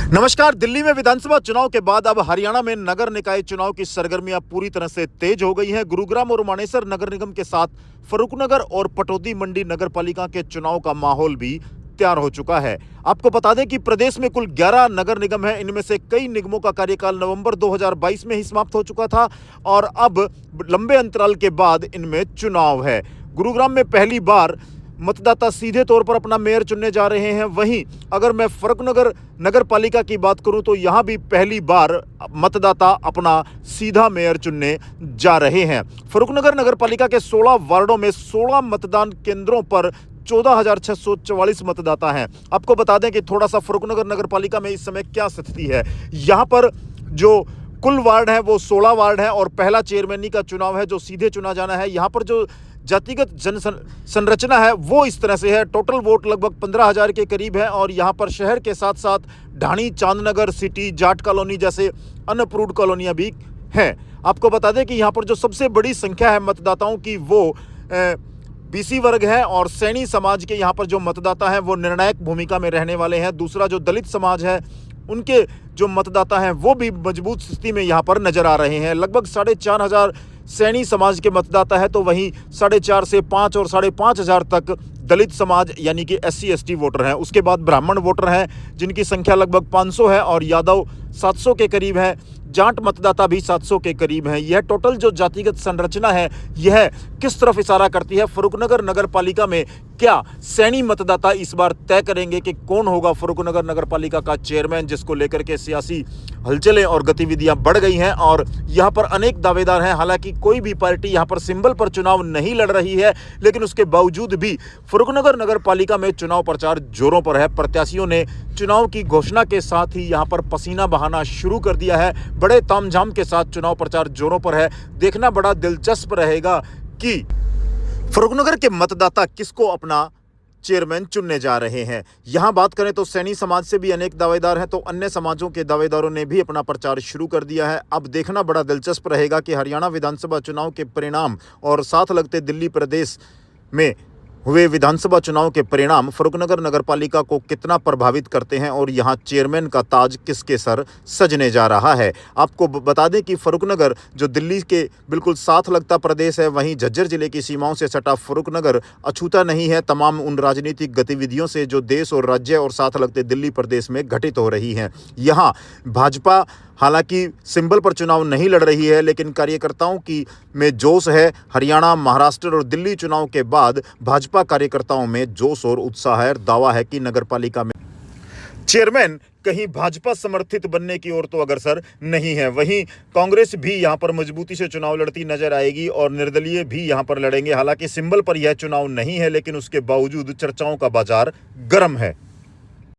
नमस्कार। दिल्ली में विधानसभा चुनाव के बाद अब हरियाणा में नगर निकाय चुनाव की सरगर्मियां पूरी तरह से तेज हो गई हैं। गुरुग्राम और मानेसर नगर निगम के साथ फरुखनगर और पटौदी मंडी नगर पालिका के चुनाव का माहौल भी तैयार हो चुका है। आपको बता दें कि प्रदेश में कुल 11 नगर निगम है। इनमें से कई निगमों का कार्यकाल नवंबर 2022 में ही समाप्त हो चुका था और अब लंबे अंतराल के बाद इनमें चुनाव है। गुरुग्राम में पहली बार मतदाता सीधे तौर पर अपना मेयर चुनने जा रहे हैं। वहीं अगर मैं फरुखनगर नगर पालिका की बात करूं तो यहां भी पहली बार मतदाता अपना सीधा मेयर चुनने जा रहे हैं। फरुखनगर नगर पालिका के 16 वार्डों में 16 मतदान केंद्रों पर 14,644 मतदाता हैं। आपको बता दें कि थोड़ा सा फरुखनगर नगर पालिका में इस समय क्या स्थिति है। यहां पर जो कुल वार्ड है वो 16 वार्ड है और पहला चेयरमैनी का चुनाव है जो सीधे चुना जाना है। यहाँ पर जो जातिगत जन संरचना है वो इस तरह से है। टोटल वोट लगभग 15,000 के करीब है और यहाँ पर शहर के साथ साथ ढाणी, चांदनगर, सिटी, जाट कॉलोनी जैसे अनअप्रूव्ड कॉलोनियाँ भी हैं। आपको बता दें कि यहाँ पर जो सबसे बड़ी संख्या है मतदाताओं की वो बीसी वर्ग है और सैनी समाज के यहाँ पर जो मतदाता हैं वो निर्णायक भूमिका में रहने वाले हैं। दूसरा जो दलित समाज है उनके जो मतदाता हैं वो भी मजबूत स्थिति में यहाँ पर नजर आ रहे हैं। लगभग 4,500 सैनी समाज के मतदाता है तो वहीं 4,500 से 5 और 5,500 तक दलित समाज यानी कि SC ST वोटर हैं। उसके बाद ब्राह्मण वोटर हैं जिनकी संख्या लगभग 500 है और यादव 700 के करीब है। जाट मतदाता भी 700 के करीब हैं। यह टोटल जो जातिगत संरचना है यह किस तरफ इशारा करती है। फरुखनगर नगर पालिका में क्या सैनी मतदाता इस बार तय करेंगे कि कौन होगा फरुखनगर नगर पालिका का चेयरमैन, जिसको लेकर के सियासी हलचलें और गतिविधियां बढ़ गई हैं और यहां पर अनेक दावेदार हैं। हालांकि कोई भी पार्टी यहां पर सिंबल पर चुनाव नहीं लड़ रही है, लेकिन उसके बावजूद भी फरुखनगर नगर पालिका में चुनाव प्रचार जोरों पर है। प्रत्याशियों ने चुनाव की घोषणा के साथ ही यहां पर पसीना बहाना शुरू कर दिया है। बड़े तामझाम के साथ चुनाव प्रचार जोरों पर है। देखना बड़ा दिलचस्प रहेगा कि फरुखनगर के मतदाता किसको अपना चेयरमैन चुनने जा रहे हैं। यहां बात करें तो सैनी समाज से भी अनेक दावेदार हैं तो अन्य समाजों के दावेदारों ने भी अपना प्रचार शुरू कर दिया है। अब देखना बड़ा दिलचस्प रहेगा कि हरियाणा विधानसभा चुनाव के परिणाम और साथ लगते दिल्ली प्रदेश में हुए विधानसभा चुनाव के परिणाम फरुखनगर नगर पालिका को कितना प्रभावित करते हैं और यहां चेयरमैन का ताज किसके सर सजने जा रहा है। आपको बता दें कि फरुखनगर जो दिल्ली के बिल्कुल साथ लगता प्रदेश है, वहीं झज्जर जिले की सीमाओं से सटा फरुखनगर अछूता नहीं है तमाम उन राजनीतिक गतिविधियों से जो देश और राज्य और साथ लगते दिल्ली प्रदेश में घटित हो रही हैं। यहाँ भाजपा हालांकि सिंबल पर चुनाव नहीं लड़ रही है, लेकिन कार्यकर्ताओं की में जोश है। हरियाणा, महाराष्ट्र और दिल्ली चुनाव के बाद भाजपा कार्यकर्ताओं में जोश और उत्साह है। दावा है कि नगरपालिका में चेयरमैन कहीं भाजपा समर्थित बनने की ओर तो अग्रसर नहीं है। वहीं कांग्रेस भी यहां पर मजबूती से चुनाव लड़ती नजर आएगी और निर्दलीय भी यहां पर लड़ेंगे। हालांकि सिंबल पर यह चुनाव नहीं है, लेकिन उसके बावजूद चर्चाओं का बाजार गर्म है।